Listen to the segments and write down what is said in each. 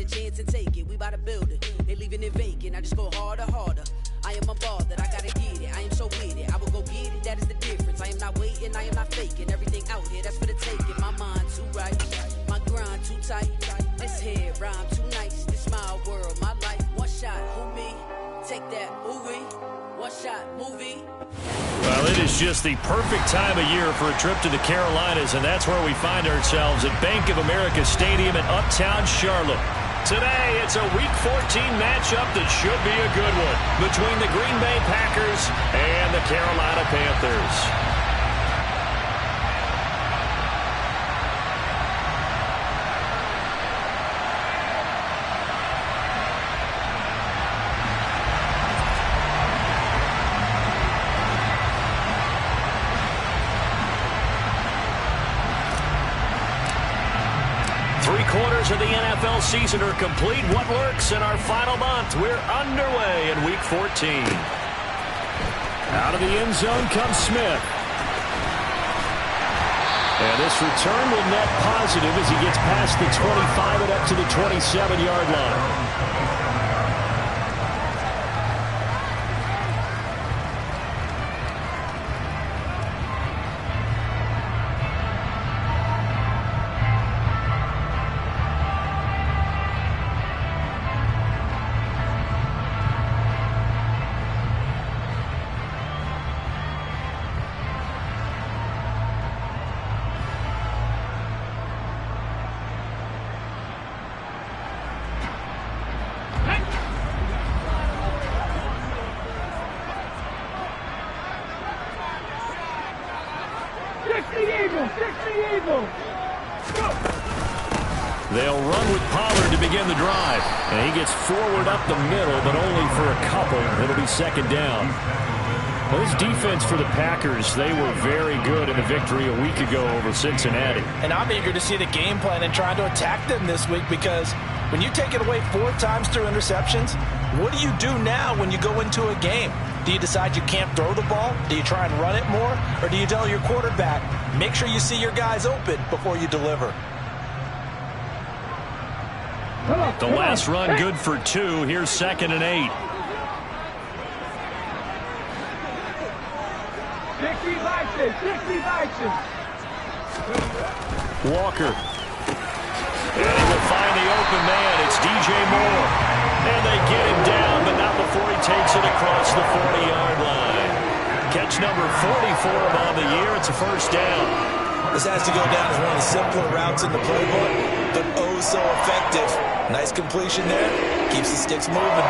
the chance and take it. We bout to build it. They leaving it vacant. I just go harder, harder. I am unbothered. I gotta get it. I am so with it. I will go get it. That is the difference. I am not waiting. I am not faking. Everything out here, that's for the taking. My mind too right. My grind too tight. This head rhyme too nice. This my world, my life. One shot, who me? Take that, movie. One shot, movie. Well, it is just the perfect time of year for a trip to the Carolinas, and that's where we find ourselves at Bank of America Stadium in Uptown Charlotte. Today, it's a Week 14 matchup that should be a good one between the Green Bay Packers and the Carolina Panthers. 3/4 of the NFL season are complete. What works in our final month? We're underway in Week 14. Out of the end zone comes Smith. And this return will net positive as he gets past the 25 and up to the 27-yard line. They'll run with Pollard to begin the drive. And he gets forward up the middle, but only for a couple. It'll be second down. Well, this defense for the Packers, they were very good in the victory a week ago over Cincinnati. And I'm eager to see the game plan and trying to attack them this week, because when you take it away 4 times through interceptions, what do you do now when you go into a game? Do you decide you can't throw the ball? Do you try and run it more? Or do you tell your quarterback, make sure you see your guys open before you deliver? The last run good for 2. Here's 2nd and 8. 60 Vikings. Walker. And he will find the open man. It's DJ Moore. And they get him down, but not before he takes it across the 40-yard line. Catch number 44 on the year. It's a first down. This has to go down as one of the simpler routes in the playbook, but oh so effective. Nice completion there. Keeps the sticks moving.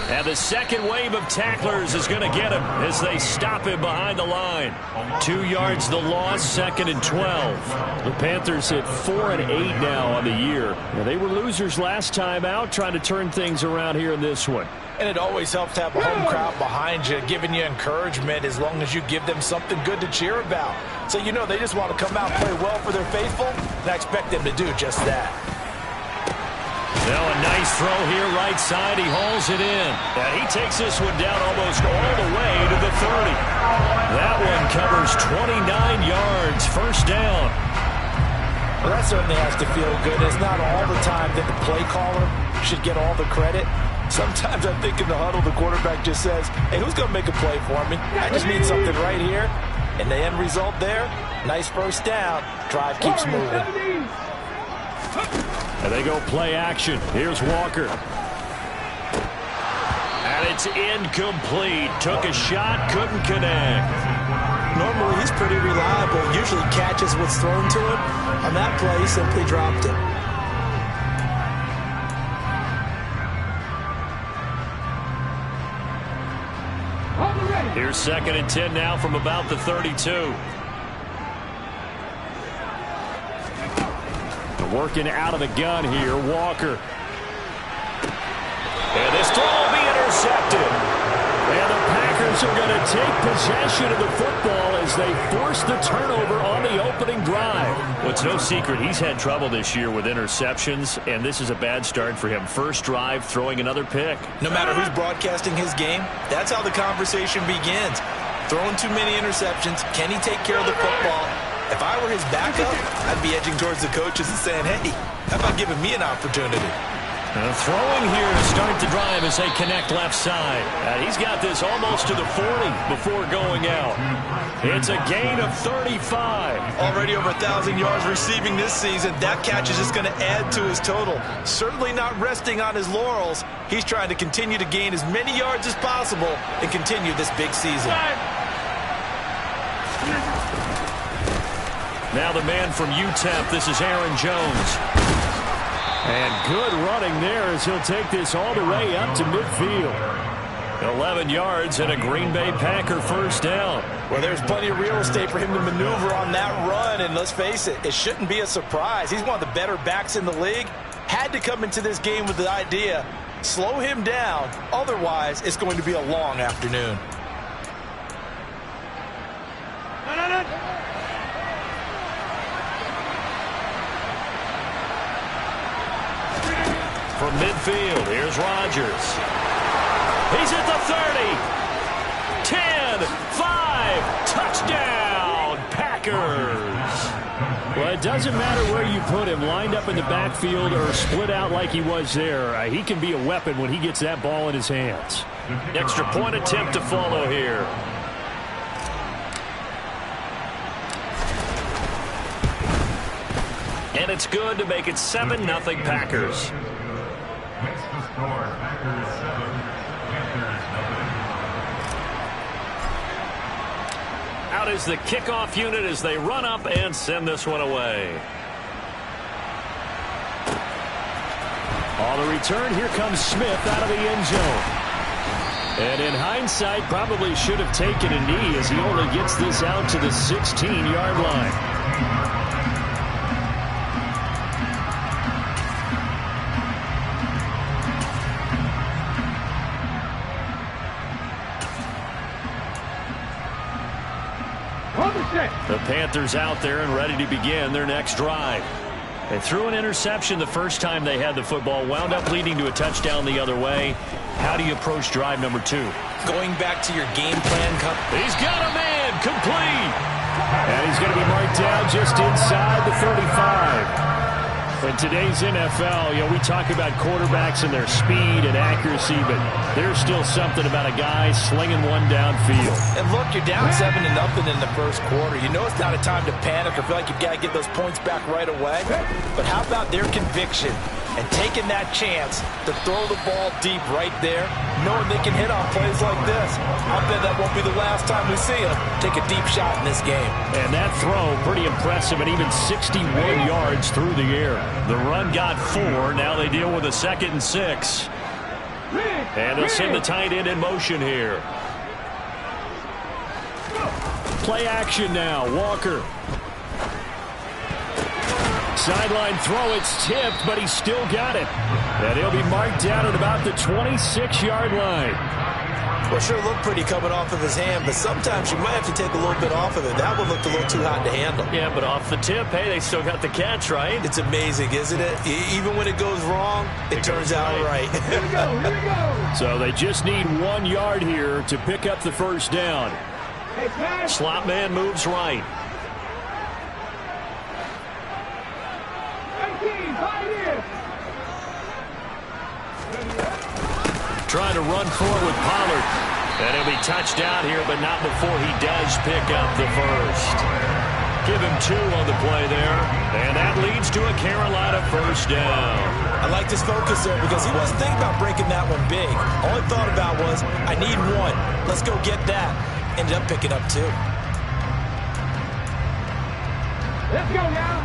And the second wave of tacklers is going to get him as they stop him behind the line. 2 yards the loss, 2nd and 12. The Panthers hit 4 and 8 now on the year. Now, they were losers last time out, trying to turn things around here in this one. And it always helps to have a home crowd behind you, giving you encouragement as long as you give them something good to cheer about. So you know they just want to come out and play well for their faithful, and I expect them to do just that. Now a nice throw here, right side. He hauls it in. And he takes this one down almost all the way to the 30. That one covers 29 yards. First down. Well, that certainly has to feel good. It's not all the time that the play caller should get all the credit. Sometimes I think in the huddle, the quarterback just says, hey, who's going to make a play for me? I just need something right here. And the end result there, nice first down. Drive keeps moving. And they go play action. Here's Walker. And it's incomplete. Took a shot, couldn't connect. Normally he's pretty reliable. Usually catches what's thrown to him. On that play, he simply dropped it. Here's 2nd and 10 now from about the 32. Working out of the gun here, Walker. And this throw will be intercepted. And the Packers Steelers are going to take possession of the football as they force the turnover on the opening drive. Well, it's no secret he's had trouble this year with interceptions, and this is a bad start for him. First drive, throwing another pick. No matter who's broadcasting his game, that's how the conversation begins. Throwing too many interceptions. Can he take care of the football? If I were his backup, I'd be edging towards the coaches and saying, hey, how about giving me an opportunity? Throwing here to start the drive as they connect left side. He's got this almost to the 40 before going out. It's a gain of 35. Already over 1,000 yards receiving this season. That catch is just going to add to his total. Certainly not resting on his laurels. He's trying to continue to gain as many yards as possible and continue this big season. Now the man from UTEP, this is Aaron Jones. And good running there as he'll take this all the way up to midfield. 11 yards and a Green Bay Packer first down. Well, there's plenty of real estate for him to maneuver on that run, and let's face it, it shouldn't be a surprise. He's one of the better backs in the league. Had to come into this game with the idea, slow him down, otherwise it's going to be a long afternoon. From midfield, here's Rodgers. He's at the 30. 10, 5, touchdown, Packers. Well, it doesn't matter where you put him, lined up in the backfield or split out like he was there. He can be a weapon when he gets that ball in his hands. Extra point attempt to follow here. And it's good to make it 7-0 Packers. Out is the kickoff unit as they run up and send this one away. On the return, here comes Smith out of the end zone. And in hindsight, probably should have taken a knee as he only gets this out to the 16-yard line. The Panthers out there and ready to begin their next drive. They threw an interception the first time they had the football, wound up leading to a touchdown the other way. How do you approach drive number 2? Going back to your game plan. He's got a man, complete. And he's going to be marked down just inside the 35. In today's NFL, we talk about quarterbacks and their speed and accuracy, but there's still something about a guy slinging one downfield. And look, you're down 7-0 in the first quarter. You know it's not a time to panic or feel like you've got to get those points back right away. But how about their conviction and taking that chance to throw the ball deep right there, knowing they can hit on plays like this? I'll bet that won't be the last time we see them take a deep shot in this game. And that throw, pretty impressive, and even 61 yards through the air. The run got 4. Now they deal with a 2nd and 6. And they'll send the tight end in motion here. Play action now. Walker. Sideline throw, it's tipped, but he's still got it. And he'll be marked down at about the 26-yard line. Well, sure looked pretty coming off of his hand, but sometimes you might have to take a little bit off of it. That one looked a little too hot to handle. Yeah, but off the tip, hey, they still got the catch, right? It's amazing, isn't it? Even when it goes wrong, it turns out right. Here we go, here we go. So they just need 1 yard here to pick up the first down. Hey, pass. Slot man moves right. 18, Pioneers. Trying to run forward with Pollard. And he'll be touched down here, but not before he does pick up the first. Give him 2 on the play there. And that leads to a Carolina first down. I like this focus there because he wasn't thinking about breaking that one big. All he thought about was, I need 1. Let's go get that. Ended up picking up 2. Let's go now.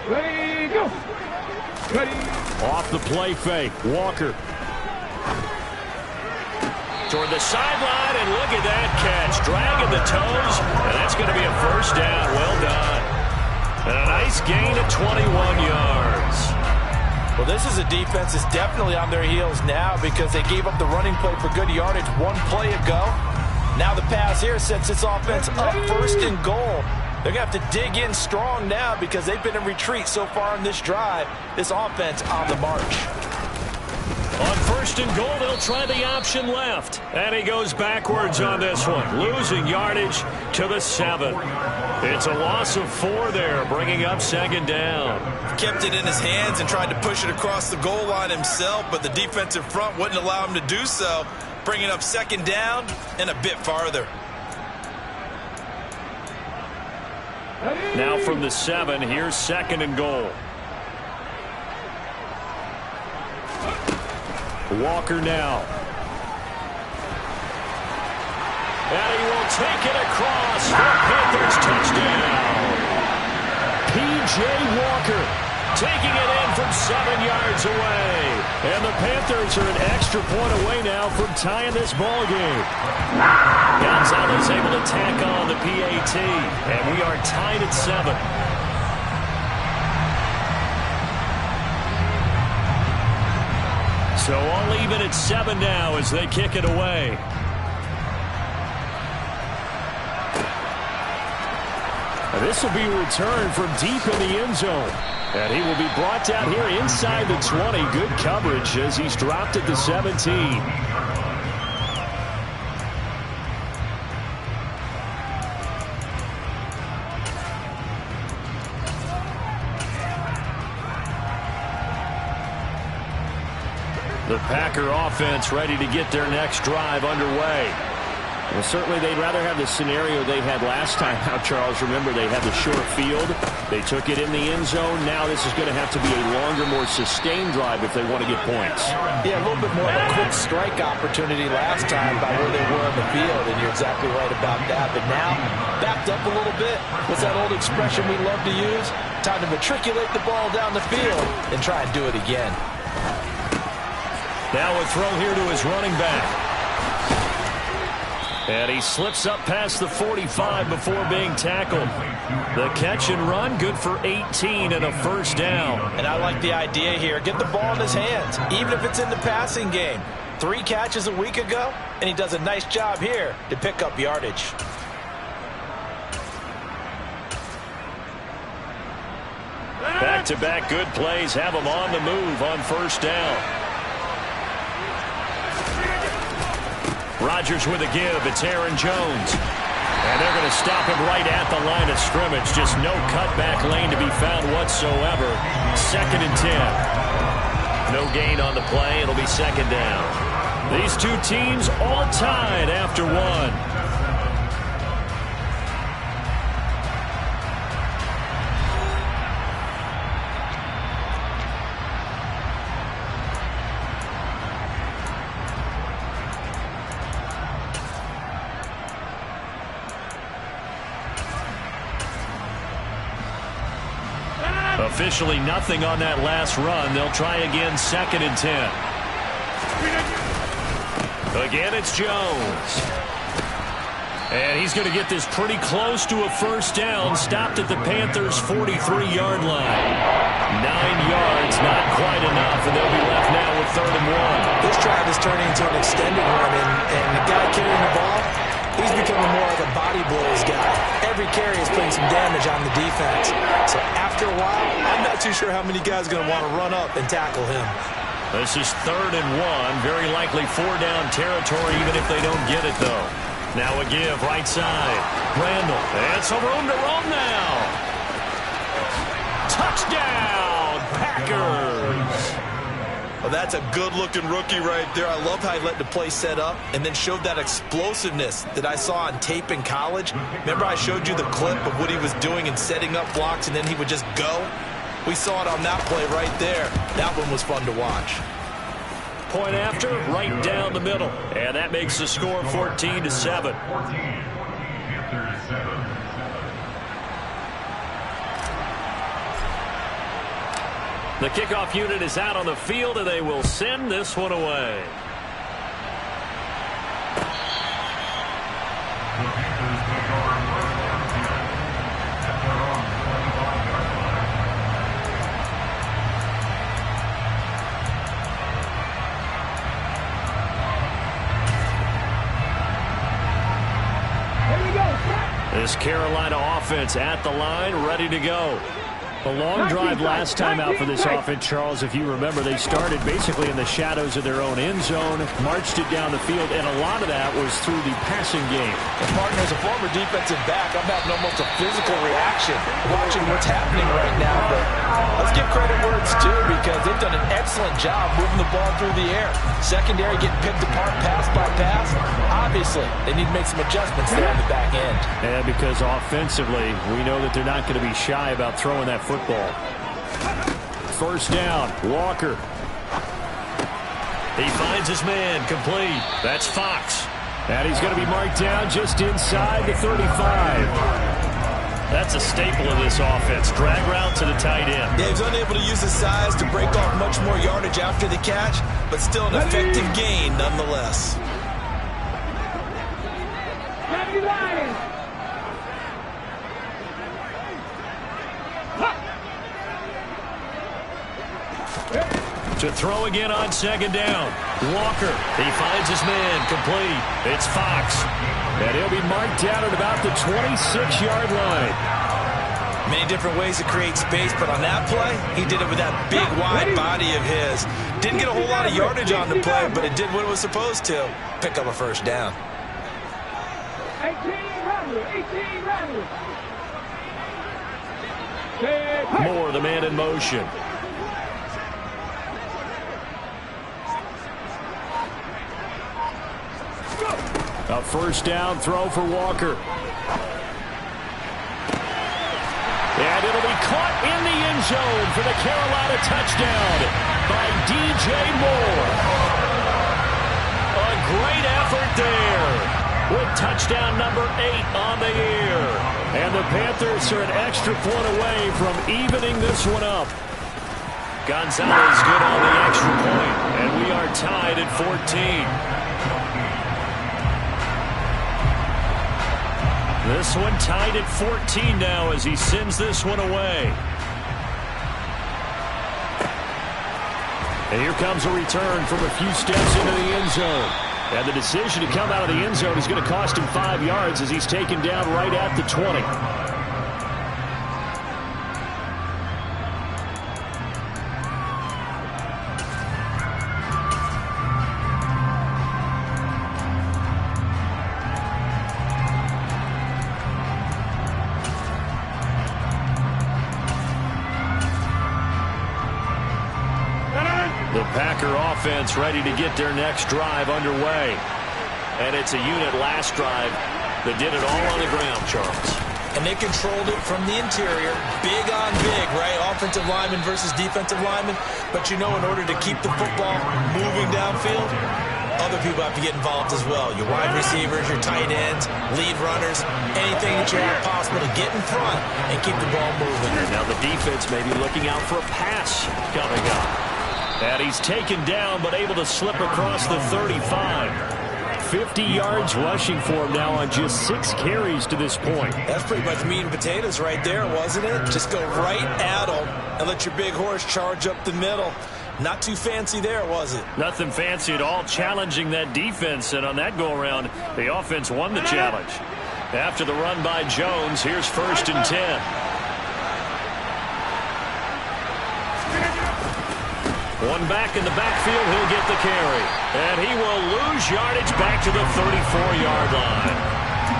Ready, go. Ready. Off the play fake. Walker. Toward the sideline, and look at that catch. Dragging the toes, and that's going to be a first down. Well done. And a nice gain of 21 yards. Well, this is a defense that's definitely on their heels now because they gave up the running play for good yardage one play ago. Now the pass here sets this offense up 1st and goal. They're going to have to dig in strong now because they've been in retreat so far in this drive. This offense on the march. On 1st and goal, they'll try the option left. And he goes backwards on this one, losing yardage to the 7. It's a loss of 4 there, bringing up 2nd down. Kept it in his hands and tried to push it across the goal line himself, but the defensive front wouldn't allow him to do so, bringing up 2nd down and a bit farther. Now from the 7, here's 2nd and goal. Walker now. And he will take it across for a Panthers touchdown. P.J. Walker taking it in from 7 yards away. And the Panthers are an extra point away now from tying this ball game. Gonzalez able to tack on the PAT. And we are tied at 7. So all even at 7 now as they kick it away. This will be returned from deep in the end zone. And he will be brought down here inside the 20. Good coverage as he's dropped at the 17. The Packer offense ready to get their next drive underway. Well, certainly they'd rather have the scenario they had last time out, Charles. Remember, they had the short field. They took it in the end zone. Now this is going to have to be a longer, more sustained drive if they want to get points. Yeah, a little bit more of a quick strike opportunity last time by where they were on the field, and you're exactly right about that. But now, backed up a little bit. What's that old expression we love to use? Time to matriculate the ball down the field and try and do it again. Now a throw here to his running back. And he slips up past the 45 before being tackled. The catch and run, good for 18 and a 1st down. And I like the idea here. Get the ball in his hands, even if it's in the passing game. 3 catches a week ago, and he does a nice job here to pick up yardage. Back-to-back good plays have him on the move on 1st down. Rodgers with a give. It's Aaron Jones. And they're going to stop him right at the line of scrimmage. Just no cutback lane to be found whatsoever. 2nd and 10. No gain on the play. It'll be 2nd down. These two teams all tied after 1. Officially nothing on that last run. They'll try again 2nd and 10. Again, it's Jones. And he's going to get this pretty close to a 1st down. Stopped at the Panthers' 43-yard line. 9 yards, not quite enough, and they'll be left now with 3rd and 1. This drive is turning into an extended run, and the guy carrying the ball, he's becoming more like a body blows guy. Every carry is putting some damage on the defense. So after a while, I'm not too sure how many guys are going to want to run up and tackle him. This is 3rd and 1. Very likely 4-down territory, even if they don't get it, though. Now a give, right side. Randall, and some room to roam now. Touchdown, Packers. Well, that's a good-looking rookie right there. I love how he let the play set up and then showed that explosiveness that I saw on tape in college. Remember I showed you the clip of what he was doing and setting up blocks, and then he would just go? We saw it on that play right there. That one was fun to watch. Point after, right down the middle. And that makes the score 14-7. The kickoff unit is out on the field, and they will send this one away. This Carolina offense at the line, ready to go. A long drive last time out for this offense, Charles. If you remember, they started basically in the shadows of their own end zone, marched it down the field, and a lot of that was through the passing game. And partner, as a former defensive back, I'm having almost a physical reaction watching what's happening right now. But let's give credit where it's due, because they've done an excellent job moving the ball through the air. Secondary getting picked apart pass by pass. Obviously, they need to make some adjustments there on the back end. And because offensively, we know that they're not going to be shy about throwing that football. First down, Walker. He finds his man, complete. That's Fox. And he's going to be marked down just inside the 35. That's a staple of this offense. Drag route to the tight end. Yeah, he's unable to use his size to break off much more yardage after the catch, but still an effective gain nonetheless. To throw again on second down. Walker, he finds his man, complete. It's Fox. And he'll be marked down at about the 26-yard line. Many different ways to create space, but on that play, he did it with that big, wide body of his. Didn't get a whole lot of yardage on the play, but it did what it was supposed to. Pick up a first down. 18 Moore, the man in motion. A first down throw for Walker. And it'll be caught in the end zone for the Carolina touchdown by DJ Moore. A great effort there with touchdown number 8 on the year. And the Panthers are an extra point away from evening this one up. Gonzalez good on the extra point, and we are tied at 14. This one tied at 14 now as he sends this one away. And here comes a return from a few steps into the end zone. And the decision to come out of the end zone is going to cost him 5 yards as he's taken down right at the 20. The Packer offense ready to get their next drive underway. And it's a unit last drive that did it all on the ground, Charles. And they controlled it from the interior. Big on big, right? Offensive lineman versus defensive lineman. But you know, in order to keep the football moving downfield, other people have to get involved as well. Your wide receivers, your tight ends, lead runners, anything that you have possible to get in front and keep the ball moving. And now the defense may be looking out for a pass coming up. And he's taken down, but able to slip across the 35. 50 yards rushing for him now on just 6 carries to this point. That's pretty much meat and potatoes right there, wasn't it? Just go right at him and let your big horse charge up the middle. Not too fancy there, was it? Nothing fancy at all, challenging that defense. And on that go-around, the offense won the challenge. After the run by Jones, here's 1st and 10. One back in the backfield, he'll get the carry. And he will lose yardage back to the 34-yard line.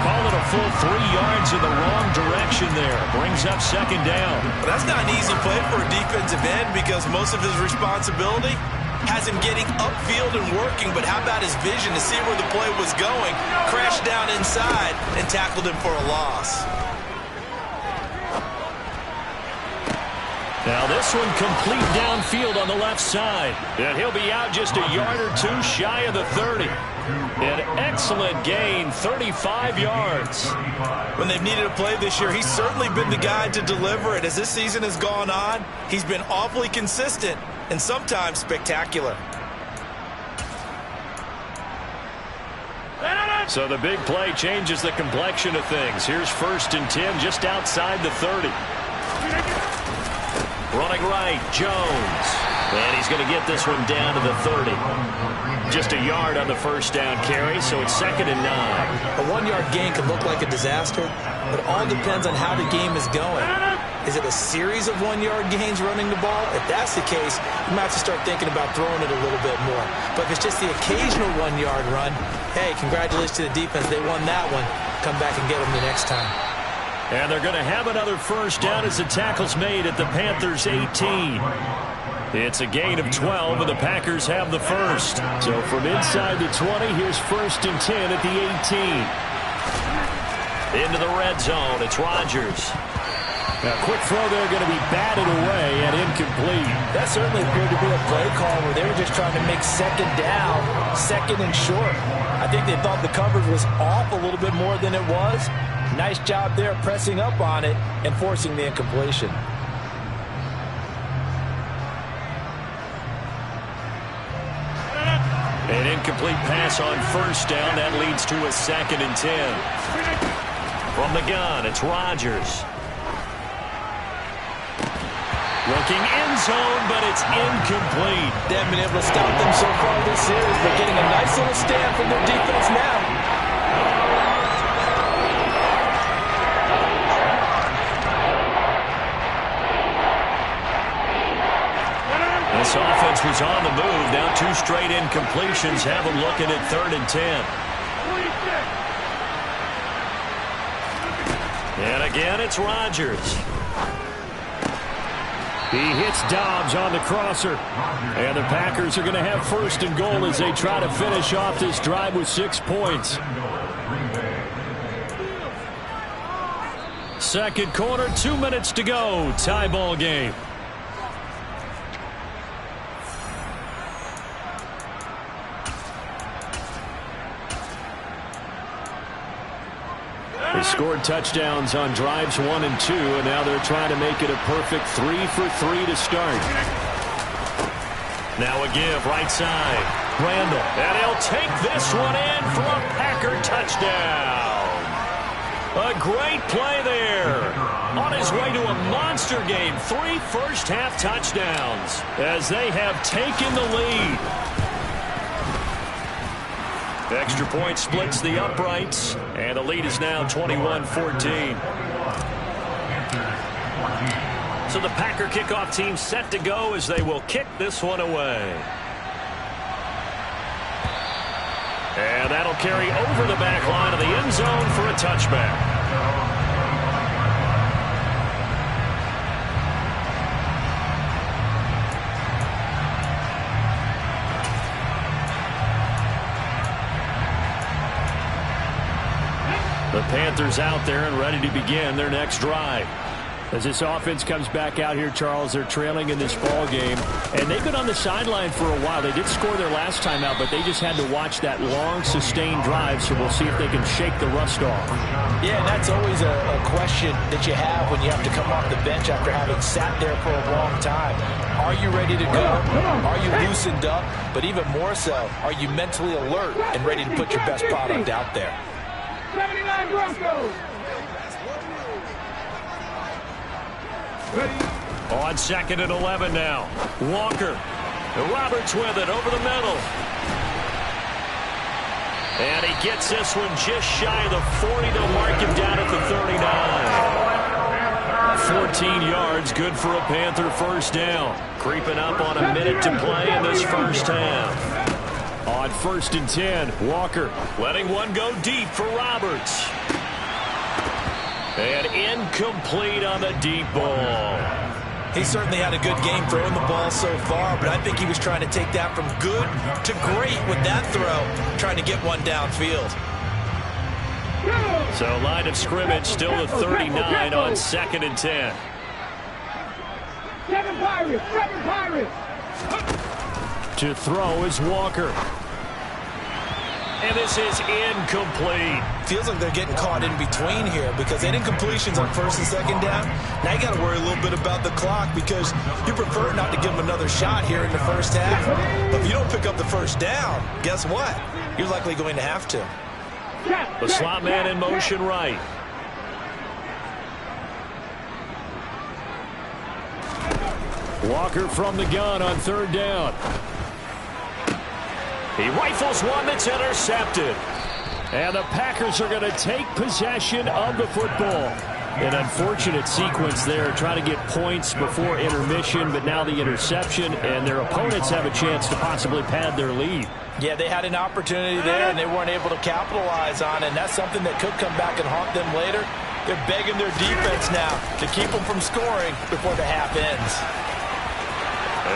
Call it a full 3 yards in the wrong direction there. Brings up 2nd down. That's not an easy play for a defensive end because most of his responsibility has him getting upfield and working, but how about his vision to see where the play was going, crashed down inside, and tackled him for a loss. Now this one complete downfield on the left side. And he'll be out just a yard or 2 shy of the 30. An excellent gain, 35 yards. When they've needed a play this year, he's certainly been the guy to deliver it. As this season has gone on, he's been awfully consistent and sometimes spectacular. So the big play changes the complexion of things. Here's 1st and 10 just outside the 30. Running right, Jones. And he's going to get this one down to the 30. Just a yard on the 1st down carry, so it's 2nd and 9. A 1-yard gain can look like a disaster, but it all depends on how the game is going. Is it a series of 1-yard gains running the ball? If that's the case, you might have to start thinking about throwing it a little bit more. But if it's just the occasional 1-yard run, hey, congratulations to the defense. They won that one. Come back and get them the next time. And they're going to have another first down as the tackle's made at the Panthers' 18. It's a gain of 12, and the Packers have the first. So from inside the 20, here's 1st and 10 at the 18. Into the red zone, it's Rodgers. Now, quick throw there, going to be batted away and incomplete. That certainly appeared to be a play call where they were just trying to make second down, second and short. I think they thought the coverage was off a little bit more than it was. Nice job there pressing up on it and forcing the incompletion. An incomplete pass on first down. That leads to a 2nd and 10. From the gun, it's Rodgers. Looking end zone, but it's incomplete. They haven't been able to stop them so far this series, but getting a nice little stand from their defense now. This offense was on the move. Now 2 straight incompletions have them looking at 3rd and 10. And again, it's Rodgers. He hits Dobbs on the crosser. And the Packers are going to have 1st and goal as they try to finish off this drive with 6 points. Second quarter, 2 minutes to go. Tie ball game. They scored touchdowns on drives 1 and 2, and now they're trying to make it a perfect 3 for 3 to start. Now a give right side. Randall. And he'll take this one in for a Packer touchdown. A great play there. On his way to a monster game. 3 first-half touchdowns as they have taken the lead. Extra point splits the uprights, and the lead is now 21-14. So the Packer kickoff team set to go as they will kick this one away. And that'll carry over the back line of the end zone for a touchback. The Panthers out there and ready to begin their next drive. As this offense comes back out here, Charles, they're trailing in this ball game, and they've been on the sideline for a while. They did score their last time out, but they just had to watch that long, sustained drive, so we'll see if they can shake the rust off. Yeah, and that's always a question that you have when you have to come off the bench after having sat there for a long time. Are you ready to go? Are you loosened up? But even more so, are you mentally alert and ready to put your best product out there? 79 Broncos. Ready. On 2nd and 11 now. Walker. Roberts with it over the middle. And he gets this one just shy of the 40. They'll mark him down at the 39. 14 yards, good for a Panther first down. Creeping up on a minute to play in this first half. On 1st and 10, Walker letting one go deep for Roberts. And incomplete on the deep ball. He certainly had a good game throwing the ball so far, but I think he was trying to take that from good to great with that throw, trying to get one downfield. So line of scrimmage still at 39 on 2nd and 10. 7 Pirates, 7 Pirates. To throw is Walker. And this is incomplete. Feels like they're getting caught in between here because they didn't completions on 1st and 2nd down. Now you got to worry a little bit about the clock because you prefer not to give them another shot here in the first half. But if you don't pick up the first down, guess what? You're likely going to have to. The slot man in motion right. Walker from the gun on 3rd down. He rifles one that's intercepted. And the Packers are going to take possession of the football. An unfortunate sequence there, trying to get points before intermission, but now the interception, and their opponents have a chance to possibly pad their lead. Yeah, they had an opportunity there, and they weren't able to capitalize on it, and that's something that could come back and haunt them later. They're begging their defense now to keep them from scoring before the half ends.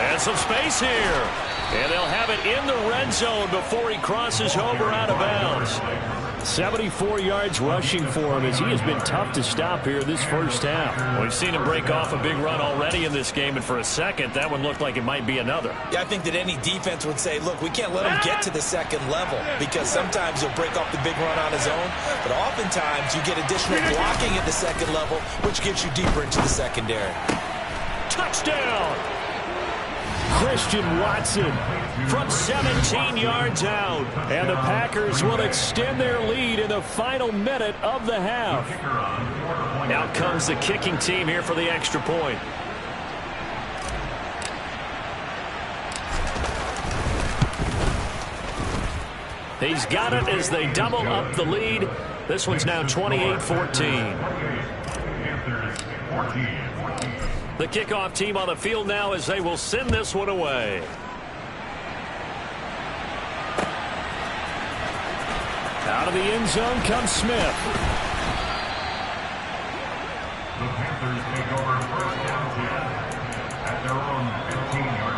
And some space here. And they'll have it in the red zone before he crosses over out of bounds. 74 yards rushing for him as he has been tough to stop here this first half. We've seen him break off a big run already in this game, and for a second, that one looked like it might be another. Yeah, I think that any defense would say, look, we can't let him get to the second level because sometimes he'll break off the big run on his own, but oftentimes you get additional blocking at the second level, which gets you deeper into the secondary. Touchdown! Christian Watson from 17 yards out. And the Packers will extend their lead in the final minute of the half. Out comes the kicking team here for the extra point. He's got it as they double up the lead. This one's now 28-14. The kickoff team on the field now as they will send this one away. Out of the end zone comes Smith. The Panthers take over first down 10 at their own 15-yard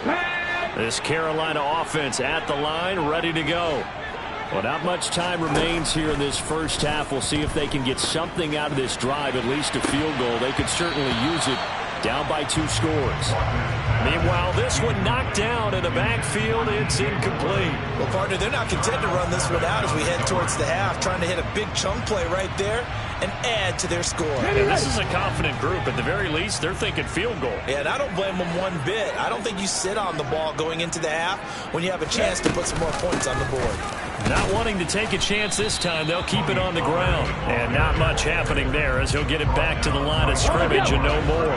line. This Carolina offense at the line, ready to go. Well, not much time remains here in this first half. We'll see if they can get something out of this drive, at least a field goal. They could certainly use it, down by 2 scores. Meanwhile, this one knocked down in the backfield. It's incomplete. Well, partner, they're not content to run this one out as we head towards the half, trying to hit a big chunk play right there and add to their score. And this is a confident group. At the very least, they're thinking field goal. Yeah, and I don't blame them one bit. I don't think you sit on the ball going into the half when you have a chance to put some more points on the board. Not wanting to take a chance this time, they'll keep it on the ground. And not much happening there as he'll get it back to the line of scrimmage and no more.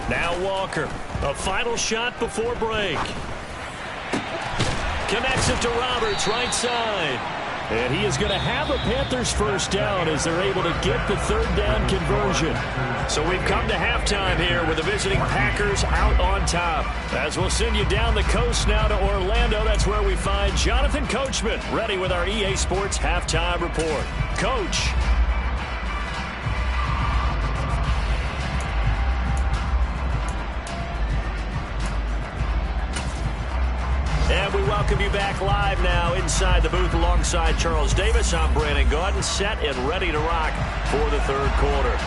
Now Walker, a final shot before break. Connects it to Roberts, right side. And he is going to have a Panthers first down as they're able to get the third down conversion. So we've come to halftime here with the visiting Packers out on top. As we'll send you down the coast now to Orlando, that's where we find Jonathan Coachman ready with our EA Sports halftime report. Coach. And we welcome you back live now inside the booth alongside Charles Davis. I'm Brandon Gaudin, set and ready to rock for the third quarter.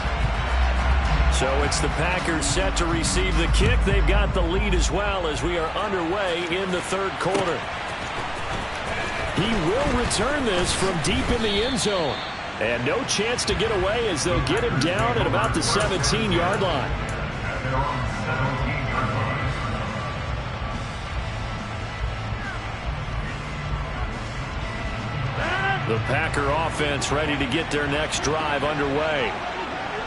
So it's the Packers set to receive the kick. They've got the lead as well as we are underway in the third quarter. He will return this from deep in the end zone. And no chance to get away as they'll get him down at about the 17-yard line. The Packer offense ready to get their next drive underway.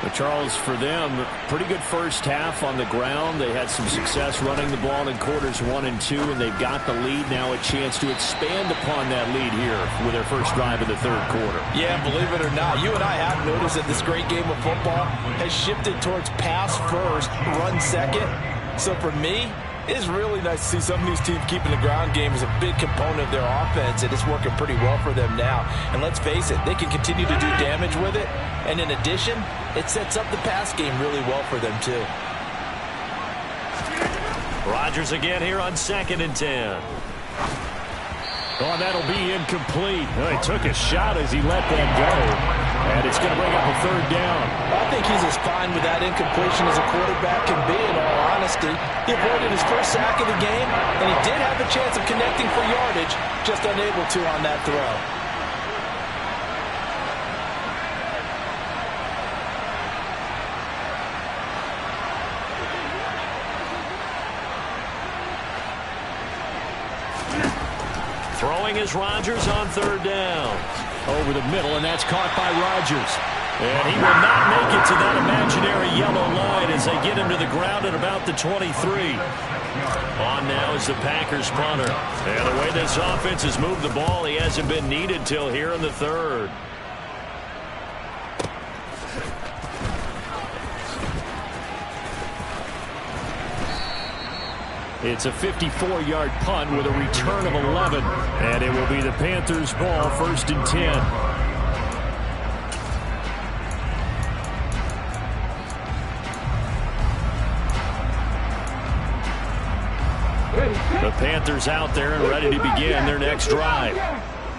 But Charles, for them, pretty good first half on the ground. They had some success running the ball in quarters 1 and 2, and they've got the lead now, a chance to expand upon that lead here with their first drive of the third quarter. Yeah, believe it or not, you and I have noticed that this great game of football has shifted towards pass first, run second. So for me, it's really nice to see some of these teams keeping the ground game as a big component of their offense, and it's working pretty well for them now. And let's face it, they can continue to do damage with it. And in addition, it sets up the pass game really well for them, too. Rodgers again here on 2nd and 10. Oh, that'll be incomplete. Oh, he took a shot as he let that go. And it's going to bring up a third down. I think he's as fine with that incompletion as a quarterback can be, in all honesty. He avoided his first sack of the game, and he did have a chance of connecting for yardage, just unable to on that throw. Throwing is Rodgers on third down. Over the middle, and that's caught by Rodgers. And he will not make it to that imaginary yellow line as they get him to the ground at about the 23. On now is the Packers punter. And the way this offense has moved the ball, he hasn't been needed till here in the third. It's a 54-yard punt with a return of 11. And it will be the Panthers' ball, 1st and 10. The Panthers out there and ready to begin their next drive.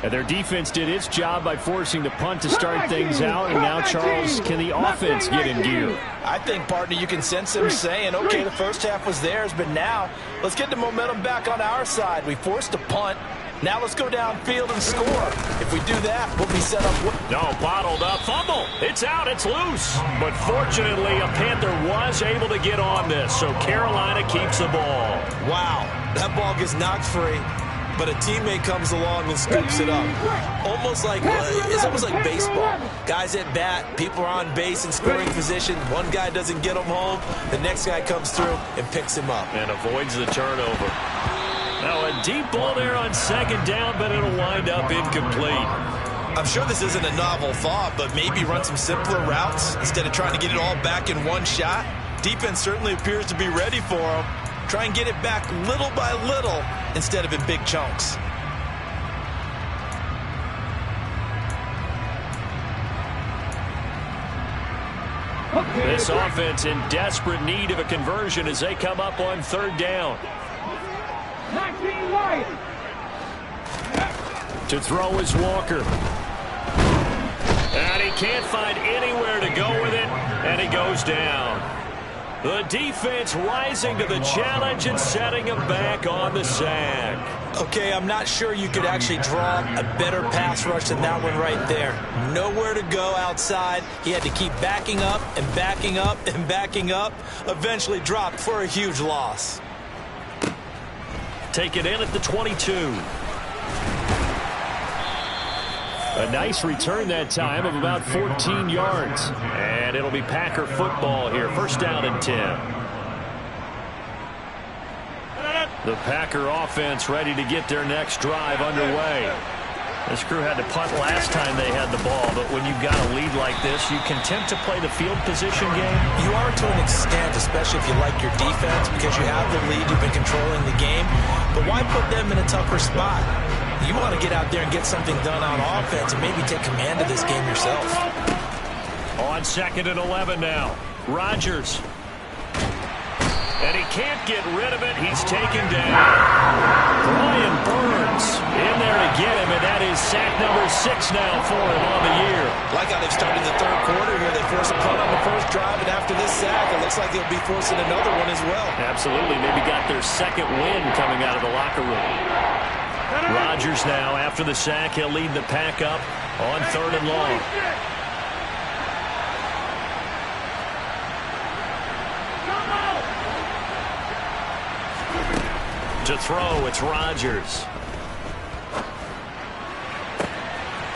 And their defense did its job by forcing the punt to start things out. And now, Charles, can the offense get in gear? I think, partner, you can sense them saying, okay, the first half was theirs, but now let's get the momentum back on our side. We forced a punt. Now let's go downfield and score. If we do that, we'll be set up. No, bottled up. Fumble. It's out. It's loose. But fortunately, a Panther was able to get on this, so Carolina keeps the ball. Wow, that ball gets knocked free, but a teammate comes along and scoops it up. It's almost like baseball. Guys at bat, people are on base in scoring position. One guy doesn't get him home. The next guy comes through and picks him up. And avoids the turnover. Now a deep ball there on 2nd down, but it'll wind up incomplete. I'm sure this isn't a novel thought, but maybe run some simpler routes instead of trying to get it all back in one shot. Defense certainly appears to be ready for him. Try and get it back little by little instead of in big chunks. This offense in desperate need of a conversion as they come up on 3rd down. To throw is Walker. And he can't find anywhere to go with it, and he goes down. The defense rising to the challenge and setting him back on the sack. Okay, I'm not sure you could actually draw a better pass rush than that one right there. Nowhere to go outside. He had to keep backing up and backing up and backing up. Eventually dropped for a huge loss. Take it in at the 22. A nice return that time of about 14 yards. And it'll be Packer football here. 1st down and 10. The Packer offense ready to get their next drive underway. This crew had to punt last time they had the ball, but when you've got a lead like this, you can tempt to play the field position game. You are to an extent, especially if you like your defense, because you have the lead, you've been controlling the game. But why put them in a tougher spot? You want to get out there and get something done on offense and maybe take command of this game yourself. On 2nd and 11 now. Rodgers. And he can't get rid of it. He's taken down. Brian Burns in there to get him, and that is sack number 6 now for him on the year. Like how they've started the 3rd quarter here. They forced a punt on the 1st drive, and after this sack, it looks like they'll be forcing another one as well. Absolutely. Maybe got their 2nd win coming out of the locker room. Rodgers now, after the sack, he'll lead the pack up on 3rd and long. To throw, it's Rodgers.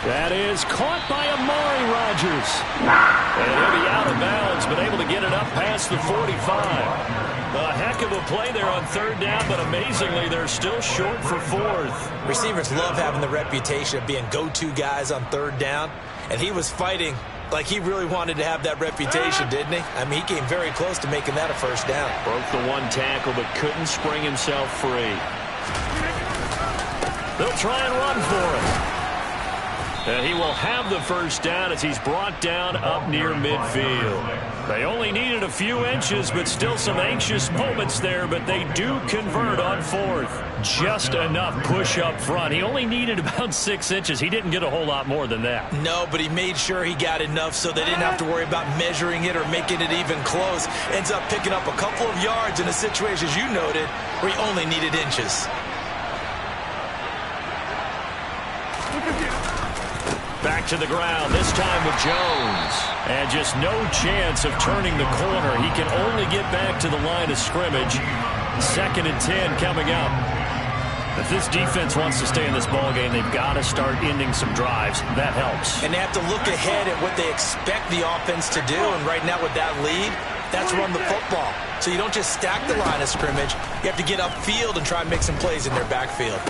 That is caught by Amari Rodgers. And he'll be out of bounds, but able to get it up past the 45. A heck of a play there on 3rd down, but amazingly, they're still short for 4th. Receivers love having the reputation of being go-to guys on 3rd down, and he was fighting like he really wanted to have that reputation, didn't he? I mean, he came very close to making that a 1st down. Broke the 1 tackle, but couldn't spring himself free. They'll try and run for it. And he will have the 1st down as he's brought down up near midfield. They only needed a few inches, but still some anxious moments there, but they do convert on 4th. Just enough push up front. He only needed about 6 inches. He didn't get a whole lot more than that. No, but he made sure he got enough so they didn't have to worry about measuring it or making it even close. Ends up picking up a couple of yards in a situation, as you noted, where he only needed inches. Back to the ground, this time with Jones. And just no chance of turning the corner. He can only get back to the line of scrimmage. 2nd and 10 coming up. If this defense wants to stay in this ballgame, they've got to start ending some drives. That helps. And they have to look ahead at what they expect the offense to do. And right now with that lead, that's run the football. So you don't just stack the line of scrimmage. You have to get upfield and try and make some plays in their backfield.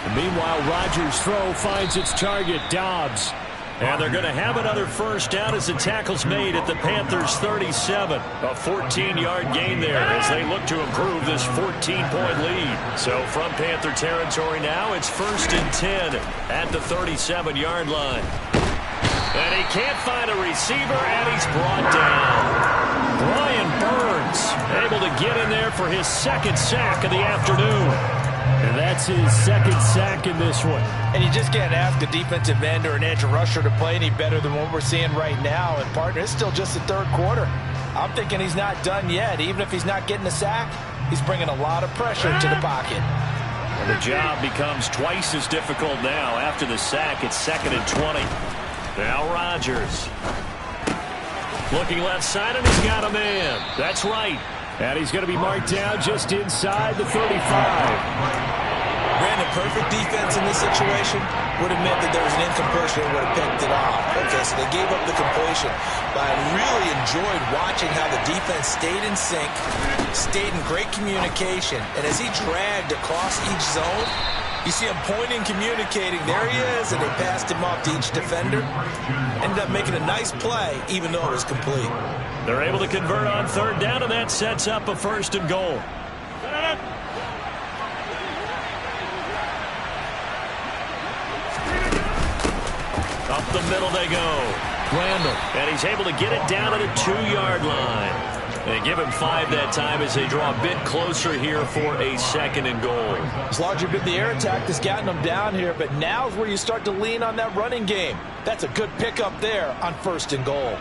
And meanwhile, Rodgers' throw finds its target, Dobbs. And they're going to have another first down as the tackle's made at the Panthers' 37. A 14-yard gain there as they look to improve this 14-point lead. So from Panther territory now, it's 1st and 10 at the 37-yard line. And he can't find a receiver, and he's brought down. Brian Burns able to get in there for his second sack of the afternoon. And that's his second sack in this one. And you just can't ask a defensive end or an edge rusher to play any better than what we're seeing right now. And, partner, it's still just the third quarter. I'm thinking he's not done yet. Even if he's not getting a sack, he's bringing a lot of pressure to the pocket. And the job becomes twice as difficult now. After the sack, it's 2nd and 20. Now Rodgers. Looking left side, and he's got a man. That's right. And he's going to be marked down just inside the 35. Brandon, perfect defense in this situation would have meant that there was an incomplete and would have picked it off. Okay, so they gave up the completion. But I really enjoyed watching how the defense stayed in sync, stayed in great communication. And as he dragged across each zone, you see him pointing, communicating. There he is, and they passed him off to each defender. Ended up making a nice play, even though it was complete. They're able to convert on 3rd down, and that sets up a 1st and goal. Up the middle they go. Randall. And he's able to get it down to the 2-yard line. They give him 5 that time as they draw a bit closer here for a 2nd and goal. It's largely been the air attack that's gotten them down here, but now's where you start to lean on that running game. That's a good pickup there on 1st and goal.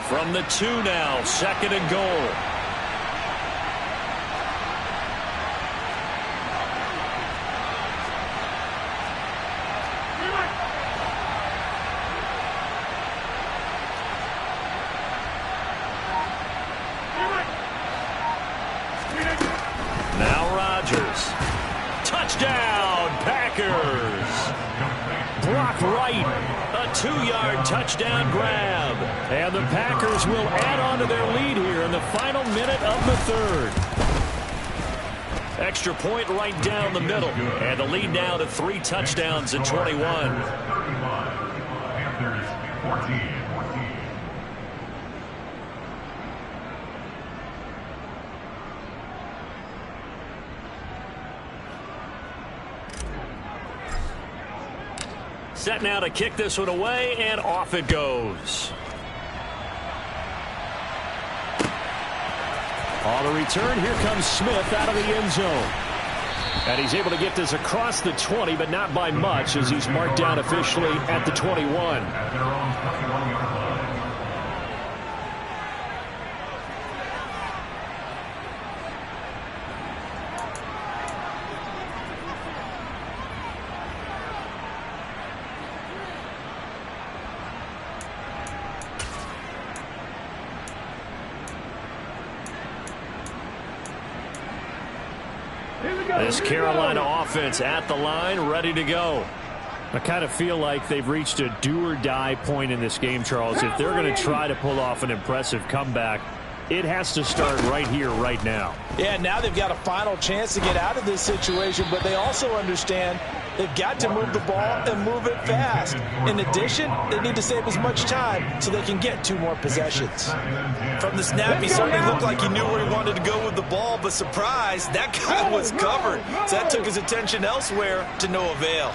From the 2 now, 2nd and goal. Now Rodgers. Touchdown, Packers. Brock Wright, a 2-yard touchdown grab. And the Packers will add on to their lead here in the final minute of the 3rd. Extra point right down the middle. And the lead now to 3 touchdowns at 21. Panthers 14. Set now to kick this one away, and off it goes. On the return, here comes Smith out of the end zone. And he's able to get this across the 20, but not by much, as he's marked down officially at the 21. At their own 21-yard line. This Carolina offense at the line, ready to go. I kind of feel like they've reached a do-or-die point in this game, Charles. If they're going to try to pull off an impressive comeback, it has to start right here, right now. Yeah, now they've got a final chance to get out of this situation, but they also understand they've got to move the ball and move it fast. In addition, they need to save as much time so they can get 2 more possessions. From the snap, he certainly looked like he knew where he wanted to go with the ball, but surprise, that guy was covered. So that took his attention elsewhere to no avail.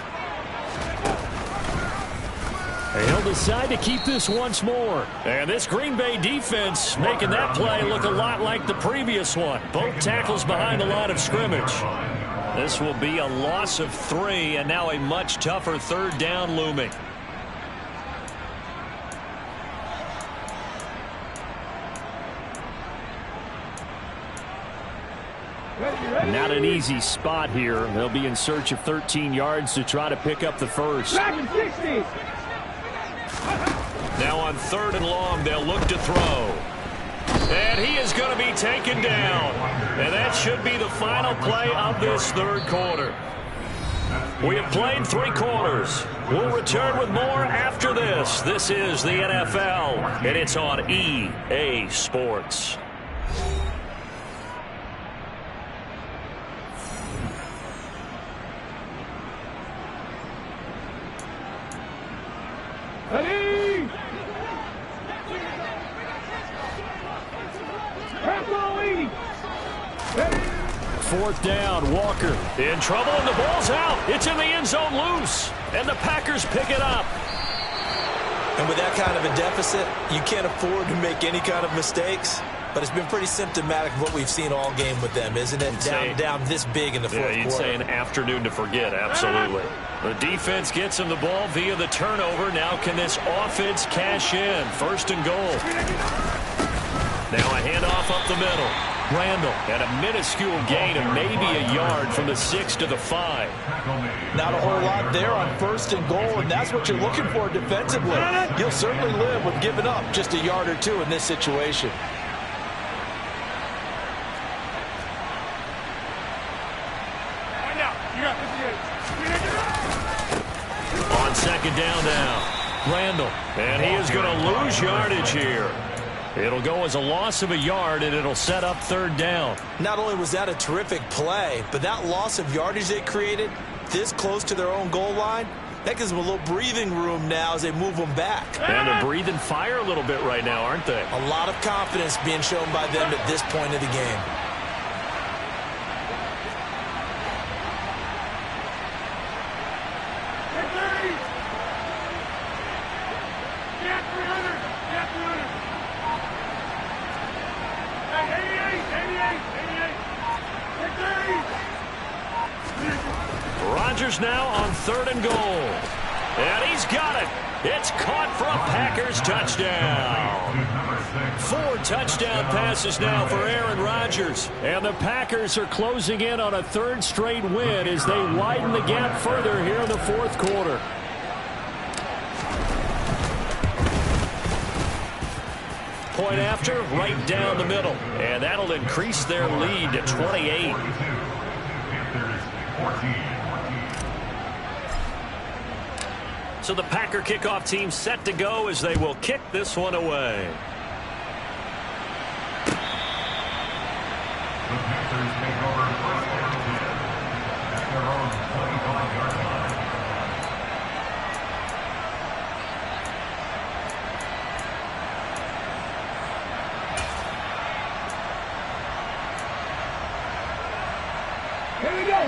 He'll decide to keep this once more. And this Green Bay defense making that play look a lot like the previous one. Both tackles behind the line of scrimmage. This will be a loss of 3, and now a much tougher 3rd down looming. Not an easy spot here. They'll be in search of 13 yards to try to pick up the first. Now on 3rd and long, they'll look to throw. And he is going to be taken down. And that should be the final play of this 3rd quarter. We have played 3 quarters. We'll return with more after this. This is the NFL, and it's on EA Sports. Ready? Fourth down, Walker in trouble, and the ball's out. It's in the end zone loose, and the Packers pick it up. And with that kind of a deficit, you can't afford to make any kind of mistakes. But it's been pretty symptomatic of what we've seen all game with them, isn't it? Down this big in the fourth quarter. You'd say an afternoon to forget, absolutely. The defense gets him the ball via the turnover. Now can this offense cash in? First and goal. Now a handoff up the middle. Randall, and a minuscule gain of maybe a yard from the 6 to the 5. Not a whole lot there on first and goal, and that's what you're looking for defensively. You'll certainly live with giving up just a yard or 2 in this situation. On second down now, Randall, and he is going to lose yardage here. It'll go as a loss of a yard, and it'll set up third down. Not only was that a terrific play, but that loss of yardage they created this close to their own goal line, that gives them a little breathing room now as they move them back. And they're breathing fire a little bit right now, aren't they? A lot of confidence being shown by them at this point of the game. Rodgers now on third and goal. And he's got it. It's caught for a Packers touchdown. 4 touchdown passes now for Aaron Rodgers. And the Packers are closing in on a 3rd straight win as they widen the gap further here in the 4th quarter. Point after, right down the middle. And that'll increase their lead to 28. So the Packer kickoff team set to go as they will kick this one away. The Panthers take over first and 10 at their own 25-yard line. Here we go.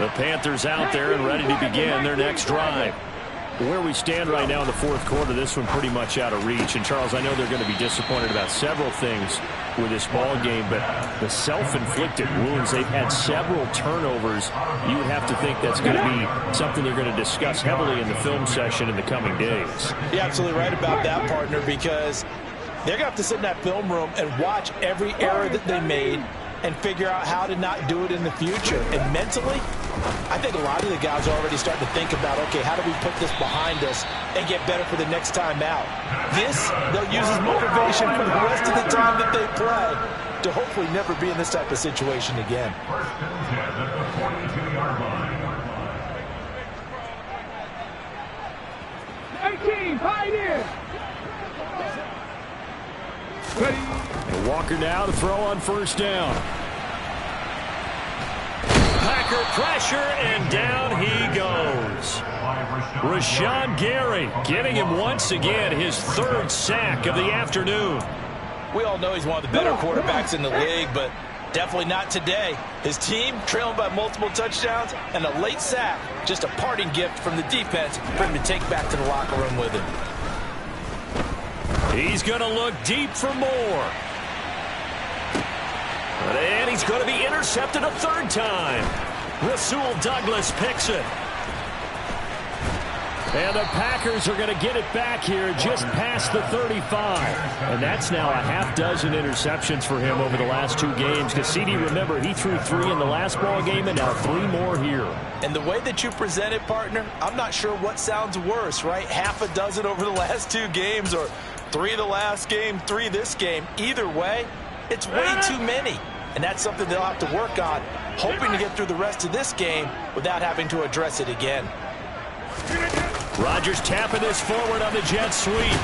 The Panthers out there and ready to begin their next drive. Where we stand right now in the 4th quarter, this one pretty much out of reach. And, Charles, I know they're going to be disappointed about several things with this ball game, but the self-inflicted wounds, they've had several turnovers. You would have to think that's going to be something they're going to discuss heavily in the film session in the coming days. You're absolutely right about that, partner, because they're going to have to sit in that film room and watch every error that they made and figure out how to not do it in the future. And mentally, I think a lot of the guys are already starting to think about, okay, how do we put this behind us and get better for the next time out? This, they'll use as motivation for the rest of the time that they play to hopefully never be in this type of situation again. First and 10 at the 42-yard line. 18, tight end. Ready. Walker now to throw on first down. Packer pressure, and down he goes. Rashawn Gary getting him once again his 3rd sack of the afternoon. We all know he's one of the better quarterbacks in the league, but definitely not today. His team trailing by multiple touchdowns and a late sack, just a parting gift from the defense for him to take back to the locker room with him. He's going to look deep for more. And he's going to be intercepted a 3rd time. Rasul Douglas picks it. And the Packers are going to get it back here just past the 35. And that's now a half dozen interceptions for him over the last 2 games. Because CD, remember, he threw 3 in the last ball game and now 3 more here. And the way that you present it, partner, I'm not sure what sounds worse, right? Half a dozen over the last 2 games or 3 the last game, 3 this game. Either way, it's way too many. And that's something they'll have to work on hoping to get through the rest of this game without having to address it again. Rodgers tapping this forward on the jet sweep.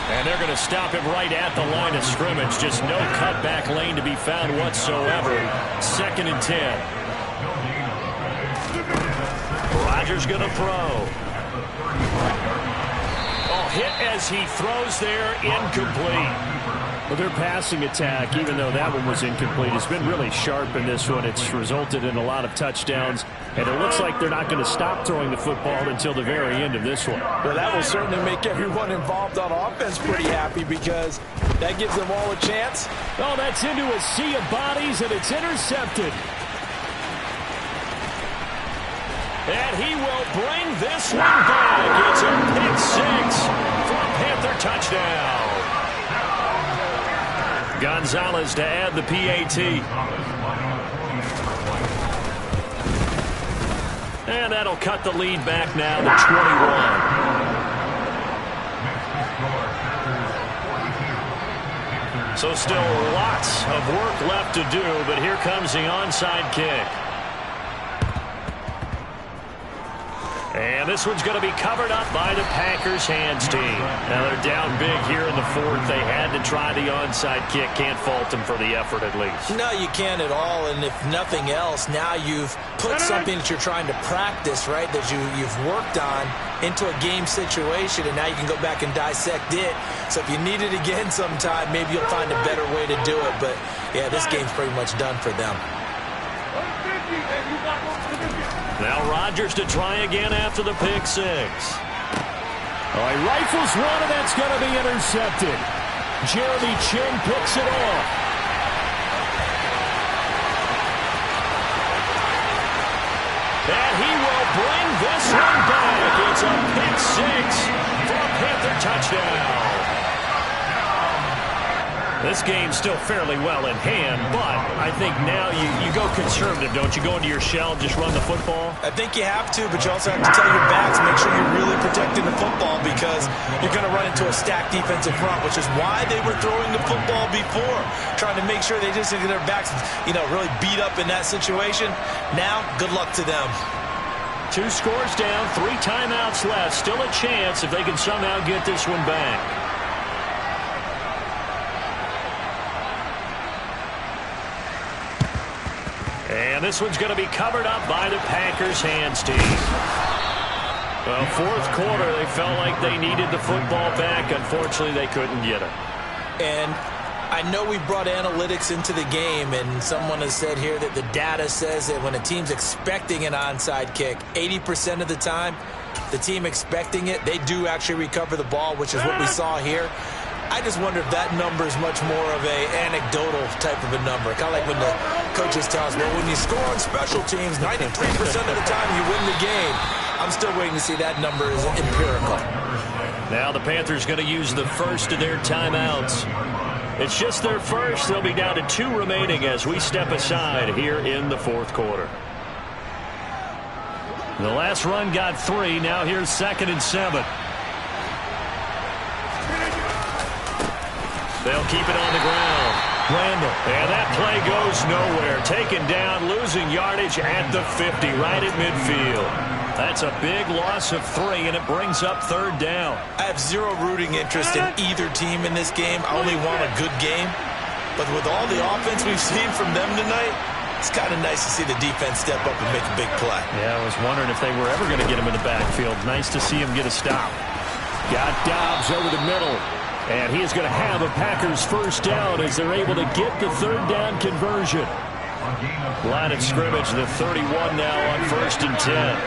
And they're going to stop him right at the line of scrimmage. Just no cutback lane to be found whatsoever. 2nd and 10. Rodgers going to throw. Oh, hit as he throws there, incomplete. Well, their passing attack, even though that one was incomplete, has been really sharp in this one. It's resulted in a lot of touchdowns, and it looks like they're not going to stop throwing the football until the very end of this one. Well, that will certainly make everyone involved on offense pretty happy because that gives them all a chance. Oh, that's into a sea of bodies, and it's intercepted. And he will bring this one back. It's a pick six for a Panther touchdown. Gonzalez to add the PAT. And that'll cut the lead back now to 21. So still lots of work left to do, but here comes the onside kick. And this one's going to be covered up by the Packers hands team. Now they're down big here in the 4th. They had to try the onside kick. Can't fault them for the effort at least. No, you can't at all. And if nothing else, now you've put something that you're trying to practice, right, that you've worked on into a game situation, and now you can go back and dissect it. So if you need it again sometime, maybe you'll find a better way to do it. But, yeah, this game's pretty much done for them. Now Rodgers to try again after the pick six. Oh, he rifles one, and that's going to be intercepted. Jeremy Chin picks it off. And he will bring this one back. It's a pick six for a Panther touchdown. This game's still fairly well in hand, but I think now you go conservative, don't you? Go into your shell, just run the football? I think you have to, but you also have to tell your backs, make sure you're really protecting the football because you're going to run into a stacked defensive front, which is why they were throwing the football before, trying to make sure they just get their backs, really beat up in that situation. Now, good luck to them. 2 scores down, 3 timeouts left. Still a chance if they can somehow get this one back. And this one's going to be covered up by the Packers hands team. Well, 4th quarter, they felt like they needed the football back. Unfortunately, they couldn't get it. And I know we brought analytics into the game, and someone has said here that the data says that when a team's expecting an onside kick, 80% of the time, the team expecting it, they do actually recover the ball, which is what we saw here. I just wonder if that number is much more of a anecdotal type of a number. Kind of like when the coaches tell us, well, when you score on special teams, 93% of the time you win the game. I'm still waiting to see that number is empirical. Now the Panthers going to use the first of their timeouts. It's just their first. They'll be down to 2 remaining as we step aside here in the 4th quarter. The last run got 3. Now here's 2nd and 7. They'll keep it on the ground. Randall. And that play goes nowhere. Taken down, losing yardage at the 50, right at midfield. That's a big loss of 3, and it brings up 3rd down. I have zero rooting interest in either team in this game. I only want a good game. But with all the offense we've seen from them tonight, it's kind of nice to see the defense step up and make a big play. Yeah, I was wondering if they were ever going to get him in the backfield. Nice to see him get a stop. Got Dobbs over the middle. And he is going to have a Packers first down as they're able to get the 3rd down conversion. Line of scrimmage, the 31 now on 1st and 10.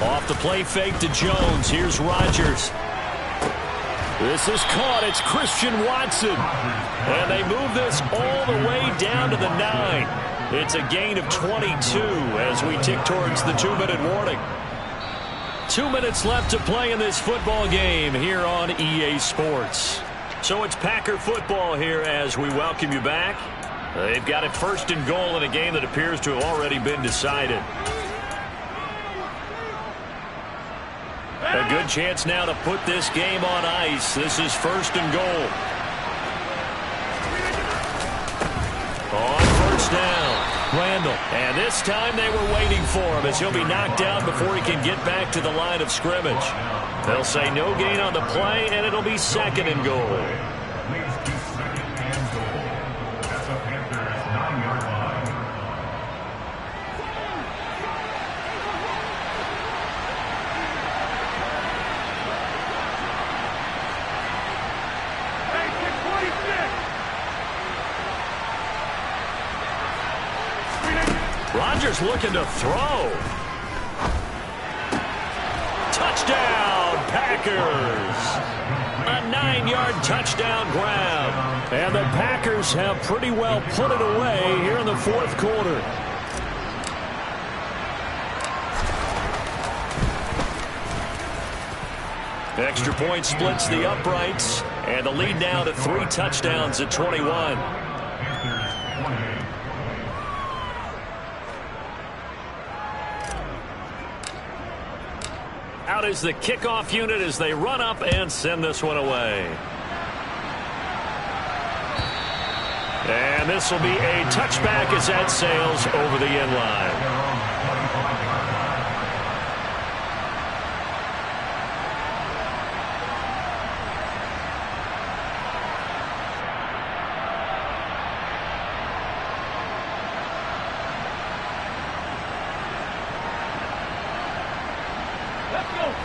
Off the play fake to Jones. Here's Rodgers. This is caught. It's Christian Watson. And they move this all the way down to the 9. It's a gain of 22 as we tick towards the 2-minute warning. 2 minutes left to play in this football game here on EA Sports. So it's Packer football here as we welcome you back. They've got it 1st and goal in a game that appears to have already been decided. A good chance now to put this game on ice. This is 1st and goal. down. Randall. And this time they were waiting for him as he'll be knocked down before he can get back to the line of scrimmage. They'll say no gain on the play, and it'll be 2nd and goal. Leads to 2nd and goal. At the Panthers' 9-yard line. Rodgers looking to throw. Touchdown, Packers. A 9-yard touchdown grab. And the Packers have pretty well put it away here in the 4th quarter. Extra point splits the uprights. And the lead now to 3 touchdowns at 21. Out is the kickoff unit as they run up and send this one away. And this will be a touchback as that sails over the end line.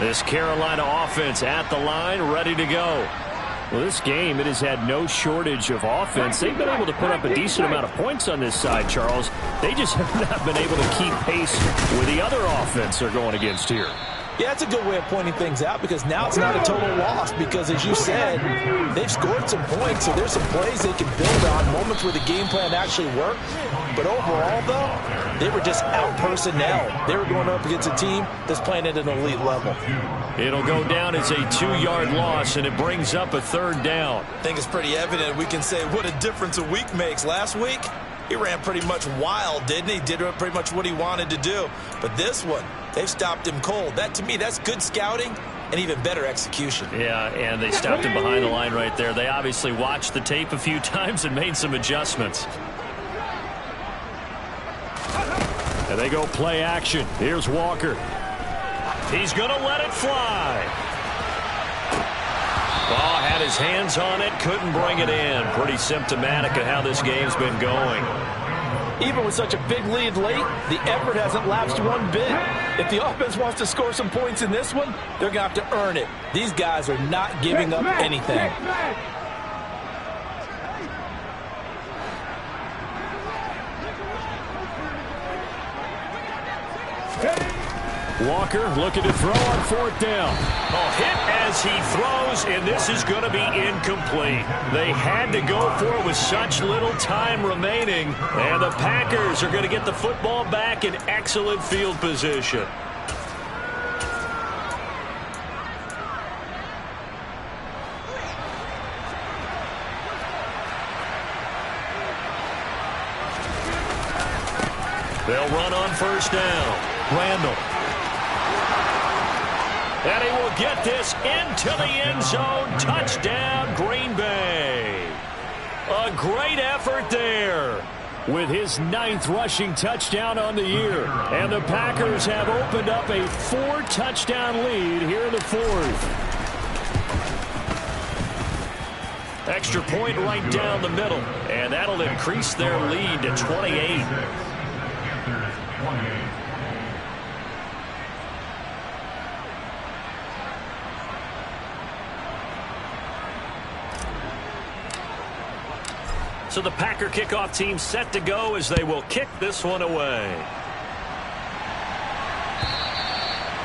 This Carolina offense at the line, ready to go. Well, this game, it has had no shortage of offense. They've been able to put up a decent amount of points on this side, Charles. They just have not been able to keep pace with the other offense they're going against here. Yeah, that's a good way of pointing things out because now it's not a total loss because, as you said, they've scored some points, so there's some plays they can build on, moments where the game plan actually worked. But overall, though, they were just out personnel. They were going up against a team that's playing at an elite level. It'll go down as a 2-yard loss, and it brings up a 3rd down. I think it's pretty evident we can say what a difference a week makes. Last week, he ran pretty much wild, didn't he? Did pretty much what he wanted to do. But this one, they've stopped him cold. That, to me, that's good scouting and even better execution. Yeah, and they stopped him behind the line right there. They obviously watched the tape a few times and made some adjustments. And they go play action. Here's Walker. He's going to let it fly. Ball had his hands on it, couldn't bring it in. Pretty symptomatic of how this game's been going. Even with such a big lead late, the effort hasn't lapsed one bit. If the offense wants to score some points in this one, they're going to have to earn it. These guys are not giving up anything. Walker looking to throw on 4th down. A hit as he throws, and this is going to be incomplete. They had to go for it with such little time remaining, and the Packers are going to get the football back in excellent field position. They'll run on 1st down. Randall. And he will get this into the end zone. Touchdown, Green Bay. A great effort there with his 9th rushing touchdown on the year. And the Packers have opened up a 4-touchdown lead here in the 4th. Extra point right down the middle. And that'll increase their lead to 28. So the Packer kickoff team set to go as they will kick this one away.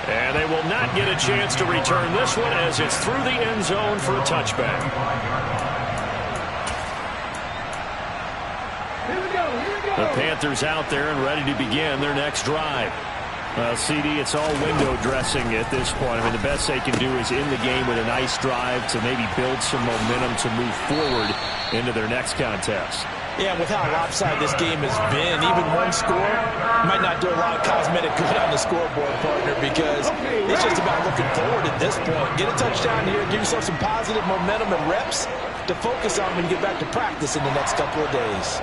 And they will not get a chance to return this one as it's through the end zone for a touchback. The Panthers out there and ready to begin their next drive. CD, it's all window dressing at this point. I mean, the best they can do is in the game with a nice drive to maybe build some momentum to move forward into their next contest. Yeah, with how lopsided this game has been, even one score might not do a lot of cosmetic good on the scoreboard, partner, because it's just about looking forward at this point. Get a touchdown here, give yourself some positive momentum and reps to focus on when you get back to practice in the next couple of days.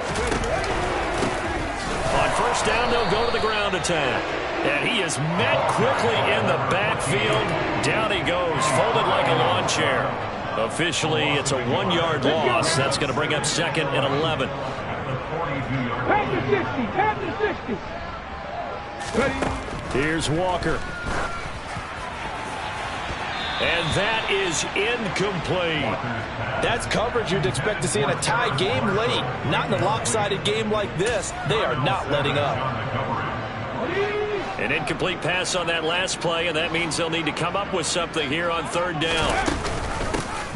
On first down, they'll go to the ground attack. And he is met quickly in the backfield. Down he goes, folded like a lawn chair. Officially, it's a 1-yard loss. That's going to bring up 2nd and 11. Pass the 60. Pass the 60. Here's Walker. And that is incomplete. That's coverage you'd expect to see in a tie game late. Not in a lopsided game like this. They are not letting up. An incomplete pass on that last play, and that means they'll need to come up with something here on 3rd down.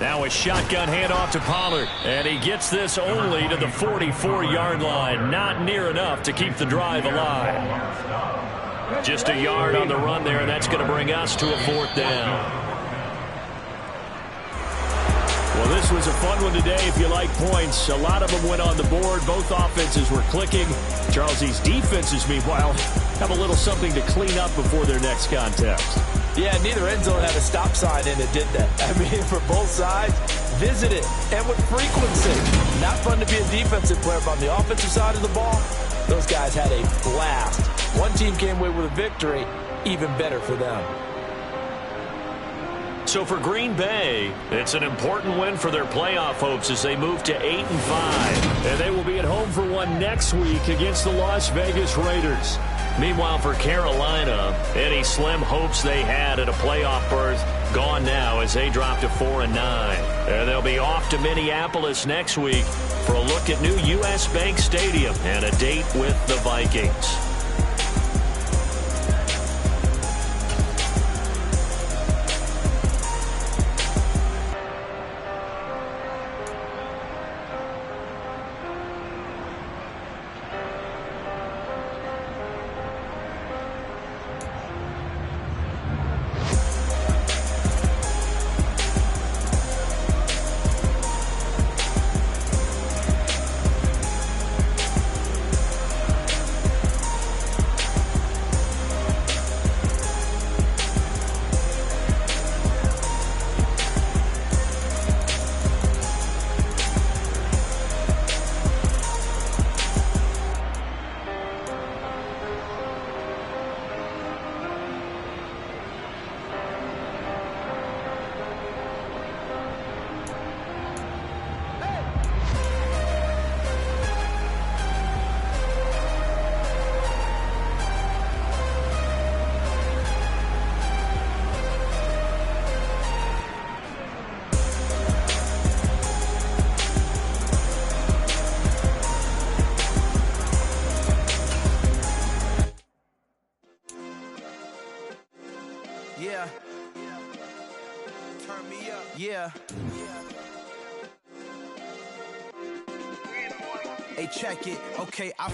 Now a shotgun handoff to Pollard, and he gets this only to the 44-yard line. Not near enough to keep the drive alive. Just a yard on the run there, and that's going to bring us to a 4th down. Well, this was a fun one today if you like points. A lot of them went on the board. Both offenses were clicking. Charles, these defenses, meanwhile, have a little something to clean up before their next contest. Yeah, neither end zone had a stop sign in it, did that? I mean, for both sides, visit it, and with frequency. Not fun to be a defensive player, but on the offensive side of the ball, those guys had a blast. One team came away with a victory, even better for them. So for Green Bay, it's an important win for their playoff hopes as they move to 8-5. And they will be at home for one next week against the Las Vegas Raiders. Meanwhile, for Carolina, any slim hopes they had at a playoff berth gone now as they drop to 4-9. And they'll be off to Minneapolis next week for a look at new U.S. Bank Stadium and a date with the Vikings. Yeah. Turn me up. Yeah. Hey, check it. Okay, I